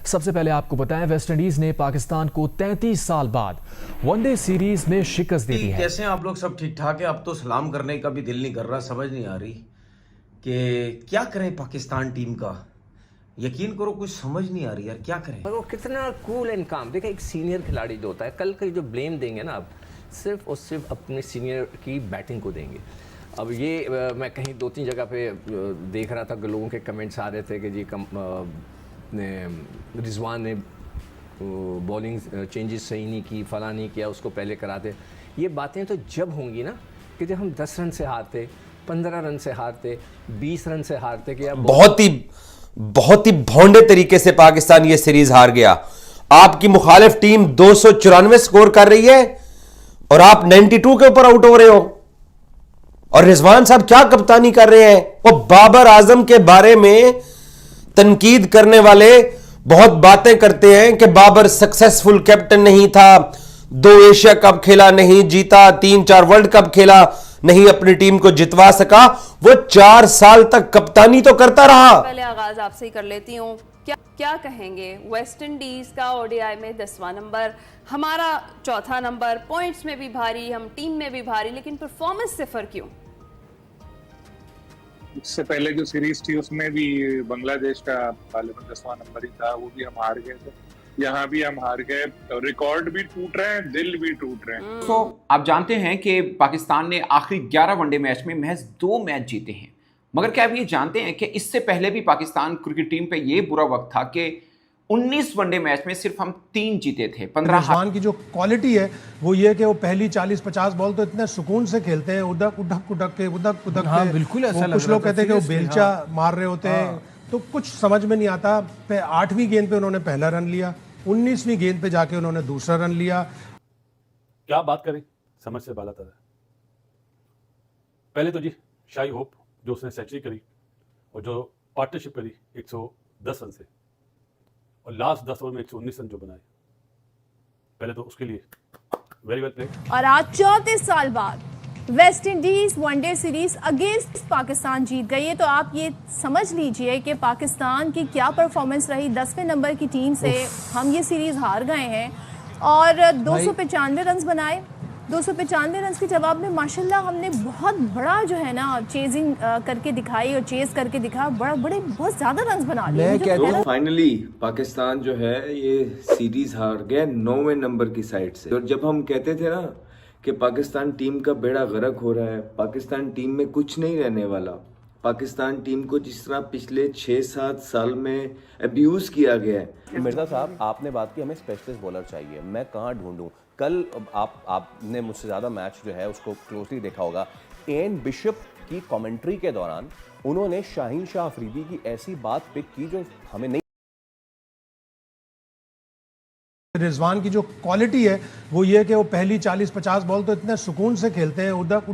सबसे पहले आपको बताएं, वेस्टइंडीज ने पाकिस्तान को 33 साल बाद वनडे सीरीज में शिकस्त दे दी है। कैसे हैं आप लोग? सब ठीक ठाक है? अब तो सलाम करने का भी दिल नहीं कर रहा, समझ नहीं आ रही कि क्या करें पाकिस्तान टीम का। यकीन करो कुछ समझ नहीं आ रही यार, क्या करें। वो कितना कूल एंड काम। देखिए एक सीनियर खिलाड़ी जो होता है, कल का जो ब्लेम देंगे ना आप, सिर्फ और सिर्फ अपने सीनियर की बैटिंग को देंगे। अब ये मैं कहीं 2-3 जगह पे देख रहा था कि लोगों के कमेंट्स आ रहे थे कि जी रिजवान ने बॉलिंग चेंजेस सही नहीं की, फला नहीं किया, उसको पहले कराते। ये बातें तो जब होंगी ना कि जब हम 10 रन से हारते, 15 रन से हारते, 20 रन से हारते कि बहुत ही भोंडे तरीके से पाकिस्तान ये सीरीज हार गया। आपकी मुखालिफ टीम 294 स्कोर कर रही है और आप 92 के ऊपर आउट हो रहे हो। और रिजवान साहब क्या कप्तानी कर रहे हैं। वो बाबर आजम के बारे में तनकीद करने वाले बहुत बातें करते हैं कि बाबर सक्सेसफुल कैप्टन नहीं था, 2 एशिया कप खेला नहीं जीता, 3-4 वर्ल्ड कप खेला नहीं, अपनी टीम को जितवा सका। वो 4 साल तक कप्तानी तो करता रहा। पहले आगाज आपसे ही कर लेती हूँ, क्या कहेंगे? वेस्ट इंडीज का ओडीआई में 10वां नंबर, हमारा 4था नंबर, पॉइंट्स में भी भारी, हम टीम में भी भारी, लेकिन परफॉर्मेंस सिफर क्यों? इससे पहले जो सीरीज थी उसमें भी बांग्लादेश का गालिबन 10वां नंबर ही था, वो भी हम हार गए थे। यहाँ भी हम हार गए, रिकॉर्ड भी टूट रहे हैं, दिल भी टूट रहे हैं। तो आप जानते हैं कि पाकिस्तान ने आखिरी 11 वनडे मैच में महज 2 मैच जीते हैं, मगर क्या आप ये जानते हैं कि इससे पहले भी पाकिस्तान क्रिकेट टीम पे ये बुरा वक्त था कि 19 वनडे मैच में सिर्फ हम 3 जीते थे। 15 रिजवान की जो क्वालिटी है वो ये कि वो पहली 40-50 बॉल तो इतने सुकून से खेलते हैं, उधक के। हाँ, बिल्कुल ऐसा लग रहा था। कुछ लोग कहते हैं कि वो बेलचा मार रहे होते हैं, तो कुछ समझ में नहीं आता। 8वीं गेंद पे उन्होंने पहला रन लिया, 19वीं गेंद पे जाके उन्होंने दूसरा रन लिया। क्या बात करें, समझ से बाला था। पहले तो जी शाही होप जो उसने सेंचुरी करी और जो पार्टनरशिप करी 110 रन से, और लास्ट 10 ओवर में 119 रन जो बनाए, पहले तो उसके लिए वेरी वेल प्लेड। और आज 34 साल बाद West Indies one day series against Pakistan जीत गई है। तो आप ये समझ लीजिए कि पाकिस्तान की क्या परफॉर्मेंस रही। 10वें नंबर की टीम से हम ये सीरीज हार गए हैं और 295 रन बनाए। 295 रन के जवाब में माशाल्लाह हमने बहुत बड़ा जो है ना चेजिंग करके दिखाई और चेज करके दिखाया, बहुत ज्यादा रन बना लिए। फाइनली पाकिस्तान जो है ये सीरीज हार गया 9वें नंबर की साइड से। और जब हम कहते थे ना कि पाकिस्तान टीम का बेड़ा गर्क हो रहा है, पाकिस्तान टीम में कुछ नहीं रहने वाला, पाकिस्तान टीम को जिस तरह पिछले 6-7 साल में अब्यूज किया गया है। मिर्जा साहब आपने बात की हमें स्पेशलिस्ट बॉलर चाहिए, मैं कहाँ ढूंढूं? कल आपने मुझसे ज़्यादा मैच जो है उसको क्लोजली देखा होगा। एन बिशप की कमेंट्री के दौरान उन्होंने शाहीन शाह अफरीदी की ऐसी बात पिक की जो हमें नहीं। रिजवान की जो क्वालिटी है वो ये कि वो पहली 40-50 बॉल तो इतने सुकून से खेलते हैं, उधक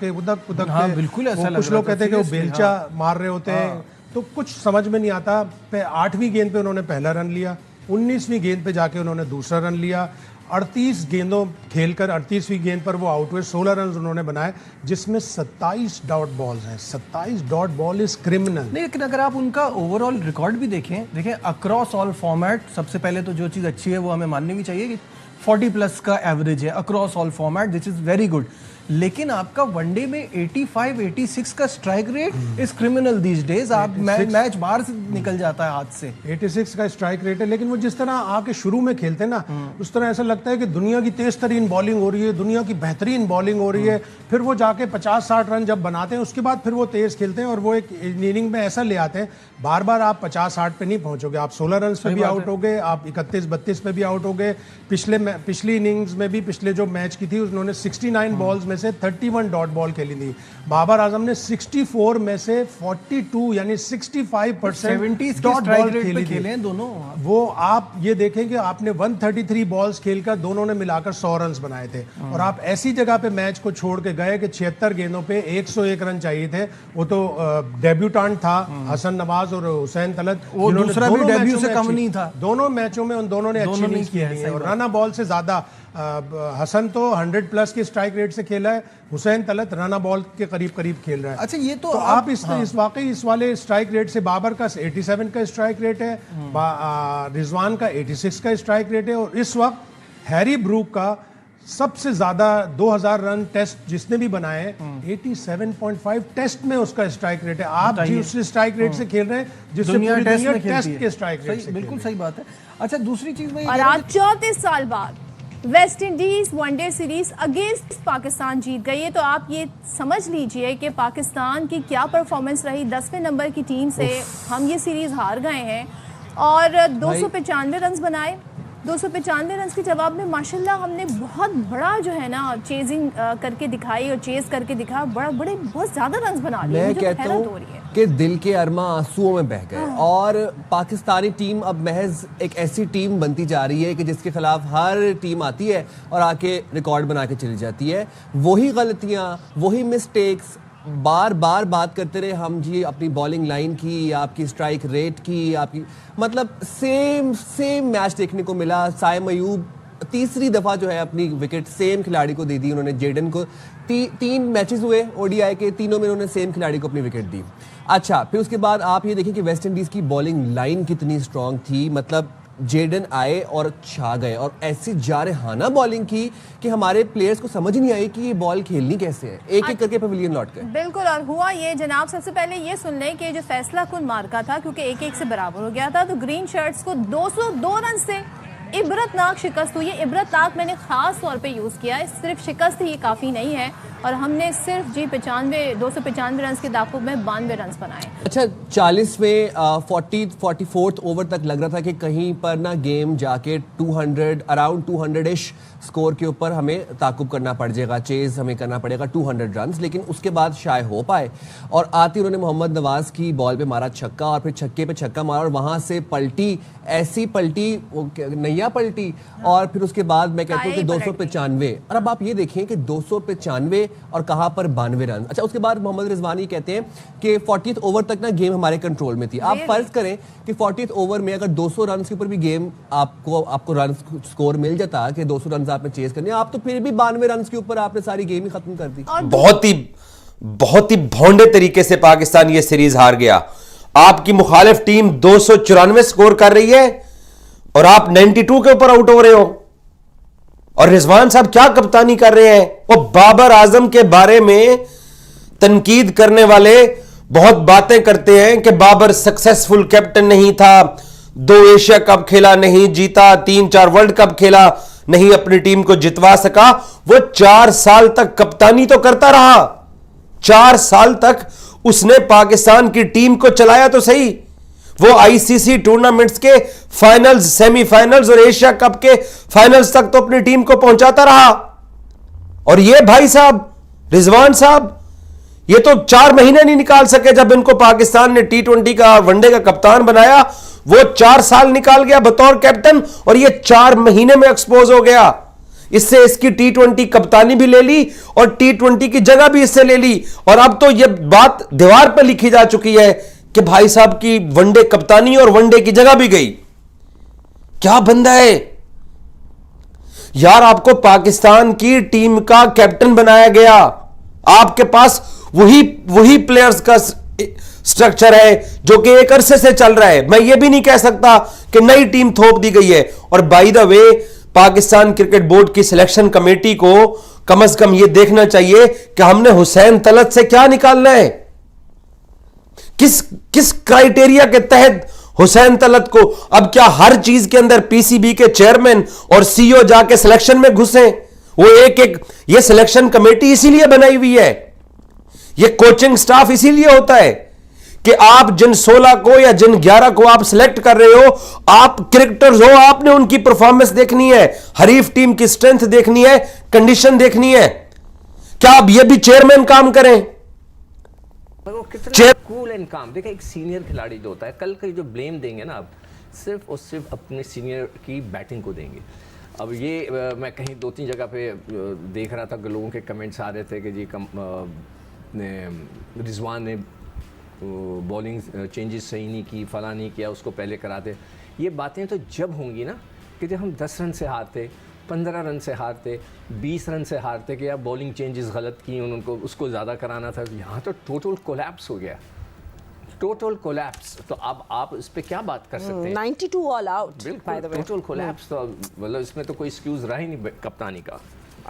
के। हाँ, बिल्कुल ऐसा लग रहा था। कुछ लोग कहते हैं कि वो बेलचा मार रहे होते हैं, तो कुछ समझ में नहीं आता। 8वीं गेंद पे उन्होंने पहला रन लिया, 19वीं गेंद पे जाके उन्होंने दूसरा रन लिया। 38 गेंदों खेलकर 38वीं गेंद पर वो आउट हुए, 16 रन उन्होंने बनाए, जिसमें 27 डॉट बॉल्स हैं। 27 डॉट बॉल इज क्रिमिनल। नहीं, लेकिन अगर आप उनका ओवरऑल रिकॉर्ड भी देखें अक्रॉस ऑल फॉर्मेट, सबसे पहले तो जो चीज़ अच्छी है वो हमें माननी भी चाहिए कि 40+ का एवरेज है across all format, this is very good. लेकिन आपका वनडे में 85-86 का strike rate is criminal these days. आप मैच बाहर से निकल जाता है हाथ से। 86 का स्ट्राइक रेट है, लेकिन वो जिस तरह आके शुरू में खेलते हैं ना, उस तरह ऐसा लगता है कि दुनिया की तेज तरीन बॉलिंग हो रही है, दुनिया की बेहतरीन बॉलिंग हो रही है। फिर वो जाके 50-60 रन जब बनाते हैं उसके बाद फिर वो तेज खेलते हैं और वो एक इनिंग में ऐसा ले आते हैं। बार बार आप 50-60 पे नहीं पहुंचोगे, आप 16 रन पे भी आउट हो गए, आप 31-32 पे भी आउट हो गए। पिछली इनिंग्स में भी, पिछले जो मैच की थी उन्होंने 69 बॉल्स में से 31 डॉट बॉल खेली थी। बाबर आजम ने 64 में से 42 यानी 65% डॉट बॉल खेली थी दोनों। वो आप ये देखें कि आपने 133 बॉल्स खेलकर दोनों ने मिलाकर 100 रन बनाए थे, और आप ऐसी जगह पे मैच को छोड़ के गए कि 76 गेंदों पे 101 रन चाहिए थे। वो तो डेब्यूटेंट था हसन नवाज और हुसैन तलत, वो दूसरा भी डेब्यू से कम नहीं था। दोनों मैचों में उन दोनों ने अच्छी इनिंग्स खेली है और रन बॉल से ज्यादा हसन तो 100 प्लस के स्ट्राइक रेट से खेला है, हुसैन तलत रना बॉल के करीब करीब खेल रहा है। अच्छा, ये तो आप इस वाकई इस वाले स्ट्राइक रेट से बाबर का 87 का स्ट्राइक रेट है, रिजवान का 86 का स्ट्राइक रेट है, और इस वक्त हैरी ब्रूक का सबसे ज्यादा 2000 रन टेस्ट जिसने भी बनाए 87.5 टेस्ट में उसका स्ट्राइक रेट है। आप जी उस स्ट्राइक रेट से खेल रहे हैं जिससे दुनिया पूरी टेस्ट दुनिया में टेस्ट खेलती के है। स्ट्राइक रेट से बिल्कुल सही बात है। अच्छा, दूसरी चीज में और आज 34 साल बाद West Indies one day series against Pakistan जीत गई है, तो आप ये समझ लीजिए कि पाकिस्तान की क्या परफॉर्मेंस रही। 10वें नंबर की टीम से हम ये सीरीज हार गए हैं और 295 रन बनाए। 295 रन के जवाब में माशाल्लाह हमने बहुत बड़ा जो है ना चेजिंग करके दिखाई और चेज करके दिखाया, बहुत ज्यादा रन बना लिए। मैं कहता हूँ कि दिल के अरमा आंसुओं में बह गए। और पाकिस्तानी टीम अब महज एक ऐसी टीम बनती जा रही है कि जिसके खिलाफ हर टीम आती है और आके रिकॉर्ड बना के चली जाती है। वही गलतियां, वही मिस्टेक्स बार बार बात करते रहे हम जी, अपनी बॉलिंग लाइन की, आपकी स्ट्राइक रेट की, आपकी मतलब सेम मैच देखने को मिला। साइम अयूब तीसरी दफा जो है अपनी विकेट सेम खिलाड़ी को दे दी उन्होंने, जेडन को। 3 मैचेस हुए ओडीआई के, तीनों में उन्होंने सेम खिलाड़ी को अपनी विकेट दी। अच्छा, फिर उसके बाद आप ये देखिए कि वेस्ट इंडीज की बॉलिंग लाइन कितनी स्ट्रांग थी। मतलब जेडन आए और छा गए और ऐसी जारहाना बॉलिंग की कि हमारे प्लेयर्स को समझ नहीं आई कि ये बॉल खेलनी कैसे है। एक करके पवेलियन लौट गए। बिल्कुल, और हुआ ये जनाब, सबसे पहले ये सुन लें कि जो फैसला कुन मार्का था, क्योंकि 1-1 से बराबर हो गया था, तो ग्रीन शर्ट्स को 202 रन से इबरतनाक शिकस्त हुई है। इबरतनाक मैंने खास तौर पे यूज किया है, सिर्फ शिकस्त ही ये काफी नहीं है। और हमने सिर्फ जी 295 रन के दाखिल में 92 रन बनाए। अच्छा, 40वें 44th ओवर तक लग रहा था कि कहीं पर ना गेम जाके 200 अराउंड 200-ish स्कोर के ऊपर हमें ताकुब करना पड़ जाएगा, चेज हमें करना पड़ेगा 200 रन। लेकिन उसके बाद शायद हो पाए और आते उन्होंने मोहम्मद नवाज की बॉल पे मारा छक्का और फिर छक्के पे छक्का मारा और वहां से पलटी, ऐसी पलटी नैया पलटी। और फिर उसके बाद मैं कहता हूँ कि 295, और अब आप ये देखें कि 295 और कहां पर 92 रन। अच्छा, उसके बाद मोहम्मद रिजवानी कहते हैं कि 40th ओवर तक ना गेम हमारे कंट्रोल में थी। आप फर्ज करें कि 40th ओवर में अगर 200 रन के ऊपर भी गेम आपको रन स्कोर मिल जाता कि 200 रन आपने चेज करने, आप तो फिर भी 92 रन के ऊपर आपने सारी गेम ही खत्म कर दी। बहुत ही भोंडे तरीके से पाकिस्तान ये सीरीज हार गया। आपकी मुखालिफ टीम 294 स्कोर कर रही है और आप 92 के ऊपर आउट हो रहे हो। और रिजवान साहब क्या कप्तानी कर रहे हैं। वो बाबर आजम के बारे में तनकीद करने वाले बहुत बातें करते हैं कि बाबर सक्सेसफुल कैप्टन नहीं था, 2 एशिया कप खेला नहीं जीता, 3-4 वर्ल्ड कप खेला नहीं अपनी टीम को जितवा सका। वो 4 साल तक कप्तानी तो करता रहा, 4 साल तक उसने पाकिस्तान की टीम को चलाया तो सही। वो आईसीसी टूर्नामेंट्स के फाइनल्स, सेमीफाइनल्स और एशिया कप के फाइनल्स तक तो अपनी टीम को पहुंचाता रहा। और ये भाई साहब रिजवान साहब ये तो 4 महीने नहीं निकाल सके। जब इनको पाकिस्तान ने T20 का वनडे का कप्तान बनाया, वो 4 साल निकाल गया बतौर कैप्टन और ये 4 महीने में एक्सपोज हो गया। इससे इसकी T20 कप्तानी भी ले ली और T20 की जगह भी इससे ले ली। और अब तो यह बात दीवार पर लिखी जा चुकी है कि भाई साहब की वनडे कप्तानी और वनडे की जगह भी गई। क्या बंदा है यार। आपको पाकिस्तान की टीम का कैप्टन बनाया गया, आपके पास वही प्लेयर्स का स्ट्रक्चर है जो कि एक अरसे से चल रहा है। मैं ये भी नहीं कह सकता कि नई टीम थोप दी गई है। और by the way, Pakistan cricket board की सिलेक्शन कमेटी को कम से कम यह देखना चाहिए कि हमने हुसैन तलत से क्या निकालना है। किस क्राइटेरिया के तहत हुसैन तलत को, अब क्या हर चीज के अंदर पीसीबी के चेयरमैन और सीईओ जाके सिलेक्शन में घुसे? वो एक ये सिलेक्शन कमेटी इसीलिए बनाई हुई है, ये कोचिंग स्टाफ इसीलिए होता है कि आप जिन 16 को या जिन 11 को आप सिलेक्ट कर रहे हो, आप क्रिकेटर्स हो, आपने उनकी परफॉर्मेंस देखनी है, हरीफ टीम की स्ट्रेंथ देखनी है, कंडीशन देखनी है। क्या अब ये भी चेयरमैन काम करें? पर वो कितना कूल एंड काम। देखिए, एक सीनियर खिलाड़ी जो होता है, कल का जो ब्लेम देंगे ना आप, सिर्फ और सिर्फ अपने सीनियर की बैटिंग को देंगे। अब ये मैं कहीं 2-3 जगह पे देख रहा था कि लोगों के कमेंट्स आ रहे थे कि जी रिजवान ने बॉलिंग चेंजेस सही नहीं की, फला नहीं किया, उसको पहले कराते। ये बातें तो जब होंगी ना कि जब हम 10 रन से हारते, 15 रन से हारते, 20 रन से हारते कि यार बॉलिंग चेंजेस गलत की उनको, उसको ज़्यादा कराना था। यहाँ तो टोटल कोलैप्स हो गया, टोटल कोलैप्स। तो अब आप इस पे क्या बात कर सकते हैं? 92 ऑल आउट, बिल्कुल टोटल कोलैप्स। तो मतलब इसमें तो कोई एक्सक्यूज रहा ही नहीं कप्तानी का।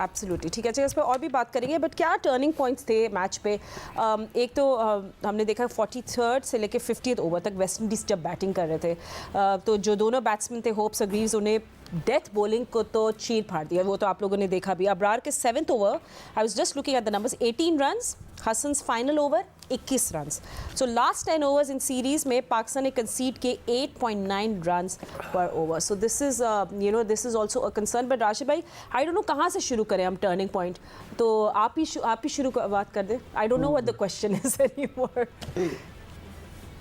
एब्सोल्युटली ठीक है, चलिए इस पर और भी बात करेंगे। बट क्या टर्निंग पॉइंट्स थे मैच पे? एक तो हमने देखा 43rd से लेके 50th ओवर तक वेस्ट इंडीज़ जब बैटिंग कर रहे थे, तो जो दोनों बैट्समैन थे होप्स और ग्रीव्स, उन्हें डेथ बॉलिंग को तो चीर फाड़ दिया, वो तो आप लोगों ने देखा भी। अब्रार के 7th over, I was just looking at the numbers, 18 runs, Hassan's final over 21 runs. So last 10 overs in series में पाकिस्तान ने कंसीड के 8.9 रन्स पर over. So this is this is also a concern. But Rashid भाई, आई डोंट नो कहाँ से शुरू करें हम टर्निंग पॉइंट, तो आप ही शुरू बात कर दें। I don't know what the question is anymore.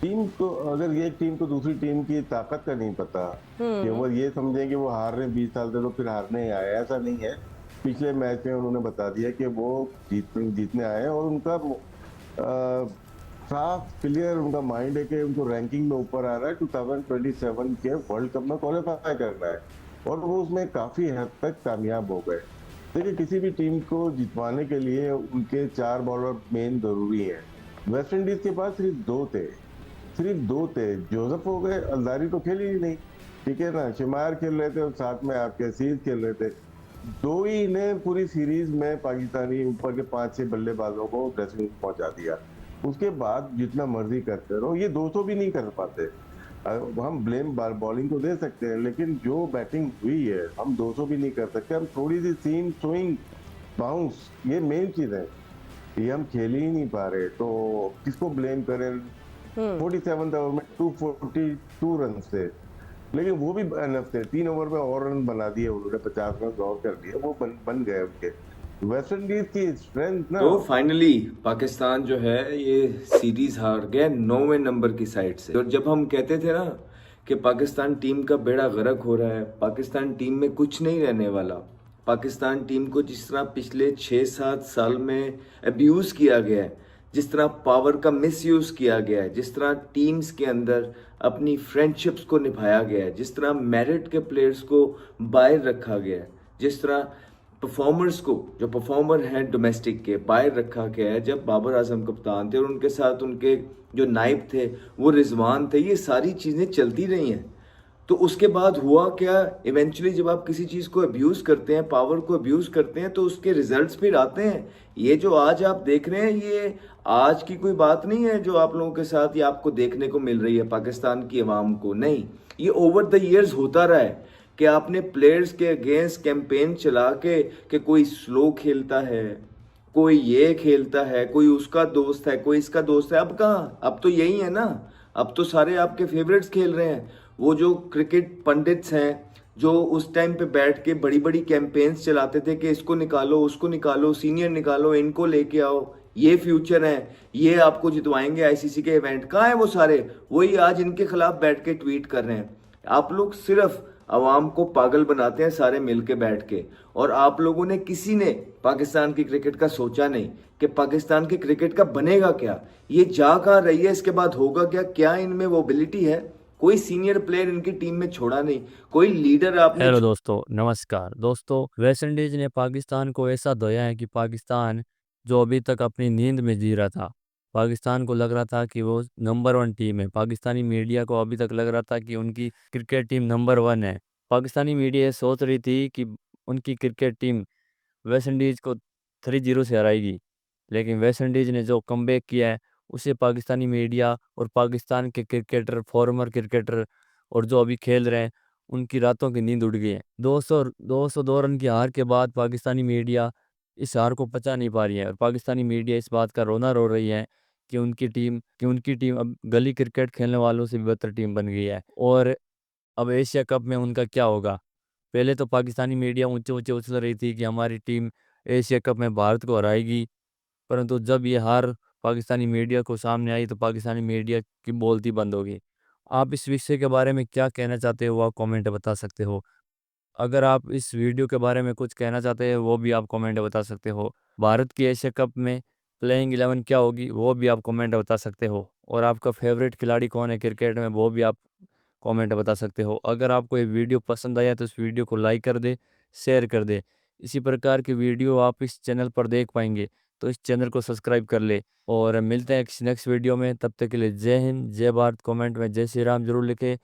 Team को, अगर ये टीम को दूसरी टीम की ताकत का नहीं पता कि वो ये समझें कि वो हार रहे 20 साल से तो फिर हारने आए, ऐसा नहीं है। पिछले मैच में उन्होंने बता दिया कि वो जीतने आए हैं और उनका साफ क्लियर उनका माइंड है कि उनको रैंकिंग में ऊपर आ रहा है, 2027 के वर्ल्ड कप में क्वालिफाई करना है और वो उसमें काफी हद तक कामयाब हो गए। देखिए, किसी भी टीम को जितवाने के लिए उनके 4 बॉलर मेन जरूरी है। वेस्ट इंडीज के पास सिर्फ दो थे। जोसेफ हो गए, अलदारी तो खेली ही नहीं, ठीक है ना, शिमार खेल रहे थे और साथ में आपके असीज खेल रहे थे। दो ही ने पूरी सीरीज में पाकिस्तानी ऊपर के 5-6 बल्लेबाजों को ड्रेसिंग पहुंचा दिया। उसके बाद जितना मर्जी करते रहो, ये 200 भी नहीं कर पाते। हम ब्लेम बॉलिंग को दे सकते हैं, लेकिन जो बैटिंग हुई है हम 200 भी नहीं कर सकते। हम थोड़ी सी सीम, स्विंग, बाउंस, ये मेन चीज है, ये हम खेल ही नहीं पा रहे, तो किसको ब्लेम करें? 47 ओवर में 242 रन थे, लेकिन वो भी एनफ थे। 3 ओवर में और रन बना दिए उन्होंने, 50 रन और कर दिए, वो बन गए उनके। वेस्ट इंडीज की स्ट्रेंथ ना, तो फाइनली पाकिस्तान जो है ये सीरीज हार गया 9वें नंबर की साइड से। और जब हम कहते थे ना कि पाकिस्तान टीम का बेड़ा गर्क हो रहा है, पाकिस्तान टीम में कुछ नहीं रहने वाला, पाकिस्तान टीम को जिस तरह पिछले 6-7 साल में अब्यूज किया गया है, जिस तरह पावर का मिसयूज किया गया है, जिस तरह टीम्स के अंदर अपनी फ्रेंडशिप्स को निभाया गया है, जिस तरह मेरिट के प्लेयर्स को बाहर रखा गया है, जिस तरह परफॉर्मर्स को, जो परफॉर्मर हैं डोमेस्टिक के, बाहर रखा गया है। जब बाबर आजम कप्तान थे और उनके साथ उनके जो नायब थे वो रिजवान थे, ये सारी चीज़ें चलती रही हैं। तो उसके बाद हुआ क्या? इवेंचुअली जब आप किसी चीज़ को अब्यूज़ करते हैं, पावर को अब्यूज़ करते हैं, तो उसके रिजल्ट्स फिर आते हैं। ये जो आज आप देख रहे हैं, ये आज की कोई बात नहीं है जो आप लोगों के साथ ये आपको देखने को मिल रही है पाकिस्तान की आवाम को। नहीं, ये ओवर द ईयर्स होता रहा है कि आपने प्लेयर्स के अगेंस्ट कैंपेन चला के कि कोई स्लो खेलता है, कोई ये खेलता है, कोई उसका दोस्त है, कोई इसका दोस्त है। अब कहाँ, अब तो यही है ना, अब तो सारे आपके फेवरेट्स खेल रहे हैं। वो जो क्रिकेट पंडित्स हैं जो उस टाइम पे बैठ के बड़ी बड़ी कैंपेन्स चलाते थे कि इसको निकालो, उसको निकालो, सीनियर निकालो, इनको लेके आओ, ये फ्यूचर है, ये आपको जितवाएंगे आईसीसी के इवेंट, कहाँ है वो सारे? वही आज इनके खिलाफ बैठ के ट्वीट कर रहे हैं। आप लोग सिर्फ आवाम को पागल बनाते हैं सारे मिलके बैठ के, और आप लोगों ने, किसी ने पाकिस्तान की क्रिकेट का सोचा नहीं कि पाकिस्तान की क्रिकेट का बनेगा क्या, ये जा कहाँ रही है, इसके बाद होगा क्या, क्या इनमें वो एबिलिटी है? कोई सीनियर प्लेयर इनकी टीम में छोड़ा नहीं, कोई लीडर आपने। हेलो दोस्तों, नमस्कार दोस्तों। वेस्ट इंडीज ने पाकिस्तान को ऐसा धोया है कि पाकिस्तान जो अभी तक अपनी नींद में जी रहा था, पाकिस्तान को लग रहा था कि वो नंबर 1 टीम है। पाकिस्तानी मीडिया को अभी तक लग रहा था कि उनकी क्रिकेट टीम नंबर 1 है। पाकिस्तानी मीडिया ये सोच रही थी कि उनकी क्रिकेट टीम वेस्ट इंडीज़ को 3-0 से हराएगी, लेकिन वेस्ट इंडीज़ ने जो कमबैक किया है उसे पाकिस्तानी मीडिया और पाकिस्तान के क्रिकेटर, फॉर्मर क्रिकेटर और जो अभी खेल रहे हैं, उनकी रातों की नींद उड़ गई है। 202 रन की हार के बाद पाकिस्तानी मीडिया इस हार को पचा नहीं पा रही है और पाकिस्तानी मीडिया इस बात का रोना रो रही है कि उनकी टीम अब गली क्रिकेट खेलने वालों से भी बेहतर टीम बन गई है। और अब एशिया कप में उनका क्या होगा? पहले तो पाकिस्तानी मीडिया ऊंचे ऊंचे उछल रही थी कि हमारी टीम एशिया कप में भारत को हराएगी, परंतु जब ये हार पाकिस्तानी मीडिया को सामने आई तो पाकिस्तानी मीडिया की बोलती बंद हो गई। आप इस विषय के बारे में क्या कहना चाहते हो, आप कमेंट बता सकते हो। अगर आप इस वीडियो के बारे में कुछ कहना चाहते हैं वो भी आप कमेंट बता सकते हो। भारत की एशिया कप में प्लेइंग 11 क्या होगी वो भी आप कमेंट बता सकते हो। और आपका फेवरेट खिलाड़ी कौन है क्रिकेट में वो भी आप कमेंट बता सकते हो। अगर आपको ये वीडियो पसंद आया तो इस वीडियो को लाइक कर दे, शेयर कर दे। इसी प्रकार की वीडियो आप इस चैनल पर देख पाएंगे, तो इस चैनल को सब्सक्राइब कर ले। और मिलते हैं एक नेक्स्ट वीडियो में, तब तक के लिए जय हिंद, जय भारत। कमेंट में जय श्री राम जरूर लिखें